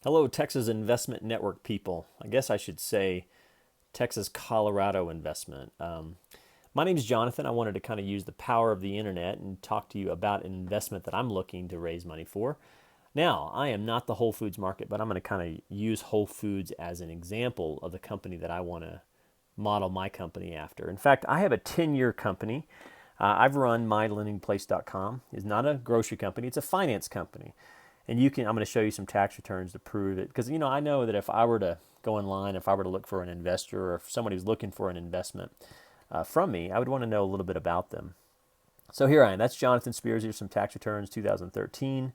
Hello, Texas Investment Network people. I guess I should say Texas Colorado Investment. My name is Jonathan. I wanted to kind of use the power of the internet and talk to you about an investment that I'm looking to raise money for. Now, I am not the Whole Foods market, but I'm going to kind of use Whole Foods as an example of the company that I want to model my company after. In fact, I have a 10-year company. I've run mylendingplace.com. It's not a grocery company, it's a finance company. And I'm going to show you some tax returns to prove it. Because, I know that if I were to go online, if I were to look for an investor or if somebody was looking for an investment from me, I would want to know a little bit about them. So here I am. That's Jonathan Spears. Here's some tax returns, 2013.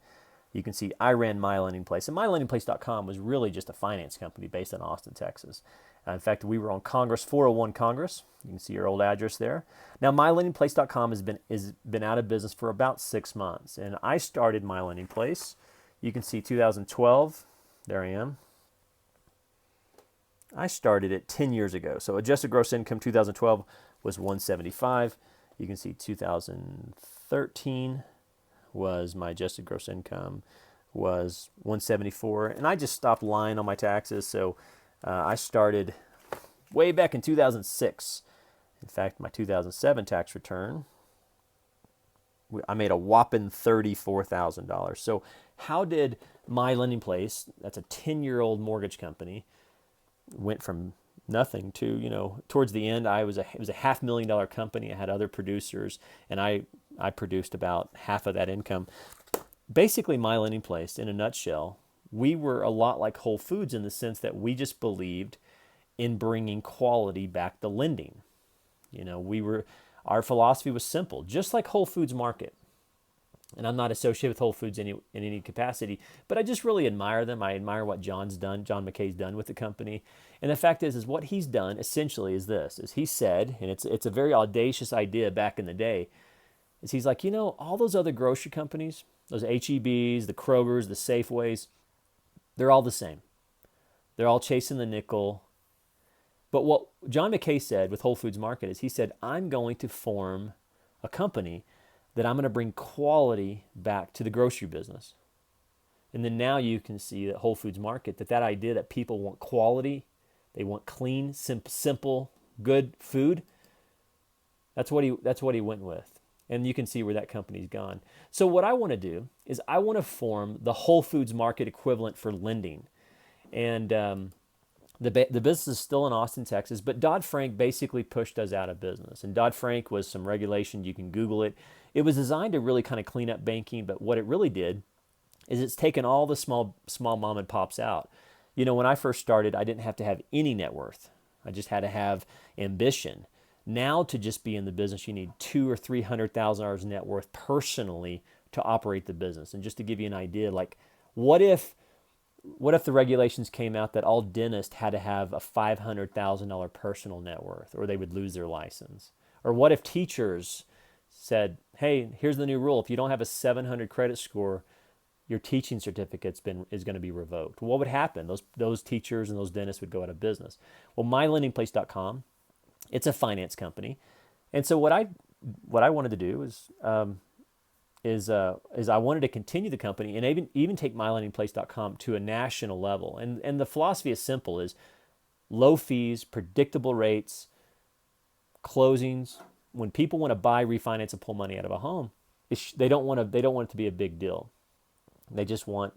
You can see I ran My Lending Place. And MyLendingPlace.com was really just a finance company based in Austin, Texas. In fact, we were on Congress, 401 Congress. You can see your old address there. Now, MyLendingPlace.com has been out of business for about 6 months. And I started My Lending Place. You can see 2012. There I am. I started it 10 years ago. So adjusted gross income 2012 was 175. You can see 2013 was my adjusted gross income was 174, and I just stopped lying on my taxes. So I started way back in 2006. In fact, my 2007 tax return, I made a whopping $34,000. So how did My Lending Place, that's a 10-year-old mortgage company, went from nothing to, towards the end, it was a $500,000 company. I had other producers, and I produced about half of that income. Basically, My Lending Place, in a nutshell, we were a lot like Whole Foods in the sense that we just believed in bringing quality back to lending. Our philosophy was simple, just like Whole Foods Market. And I'm not associated with Whole Foods in any capacity, but I just really admire them. I admire what John McKay's done with the company. And the fact is what he's done essentially is this, is he said, and it's a very audacious idea back in the day, is he's like, all those other grocery companies, those HEBs, the Krogers, the Safeways, they're all the same. They're all chasing the nickel. But what John McKay said with Whole Foods Market is he said, I'm going to form a company that I'm going to bring quality back to the grocery business. And then now you can see that Whole Foods Market, that idea that people want quality, they want clean, simple, good food, that's what he went with. And you can see where that company's gone. So what I want to do is I want to form the Whole Foods Market equivalent for lending. And the business is still in Austin, Texas, but Dodd-Frank basically pushed us out of business. And Dodd-Frank was some regulation. You can Google it. It was designed to really kind of clean up banking, but what it really did is it's taken all the small mom and pops out. When I first started, I didn't have to have any net worth. I just had to have ambition. Now, to just be in the business, you need $200,000 or $300,000 net worth personally to operate the business. And just to give you an idea, like, what if the regulations came out that all dentists had to have a $500,000 personal net worth, or they would lose their license? Or what if teachers said, hey, here's the new rule. If you don't have a 700 credit score, your teaching certificate is going to be revoked. What would happen? Those teachers and those dentists would go out of business. Well, MyLendingPlace.com, it's a finance company. And so what I wanted to do is I wanted to continue the company and even take MyLendingPlace.com to a national level. And the philosophy is simple: is low fees, predictable rates, closings. When people want to buy, refinance, and pull money out of a home, they don't want it to be a big deal. They just want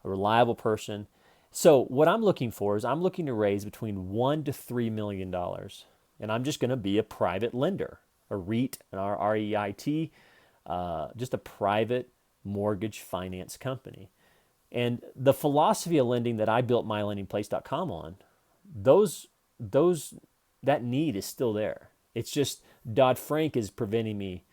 a reliable person. So what I'm looking for is I'm looking to raise between $1 to $3 million, and I'm just going to be a private lender, a REIT, an REIT. Just a private mortgage finance company. And the philosophy of lending that I built MyLendingPlace.com on, that need is still there. It's just Dodd-Frank is preventing me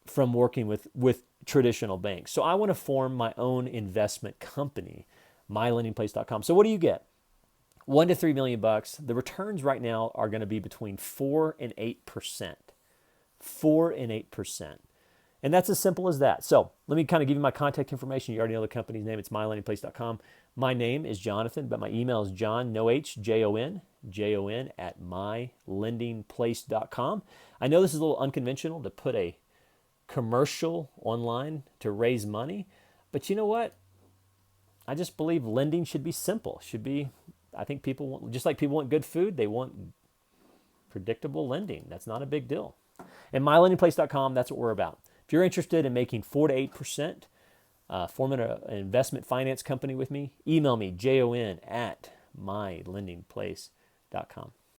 from working with traditional banks. So I want to form my own investment company, MyLendingPlace.com. So what do you get? $1 to $3 million. The returns right now are going to be between 4 and 8%. 4 and 8%. And that's as simple as that. So let me kind of give you my contact information. You already know the company's name. It's MyLendingPlace.com. My name is Jonathan, but my email is John, no H, Jon at MyLendingPlace.com. I know this is a little unconventional to put a commercial online to raise money, but you know what? I just believe lending should be simple. I think people want, just like people want good food, they want predictable lending. That's not a big deal. And mylendingplace.com, that's what we're about. If you're interested in making 4 to 8%, forming an investment finance company with me, email me, jon@mylendingplace.com.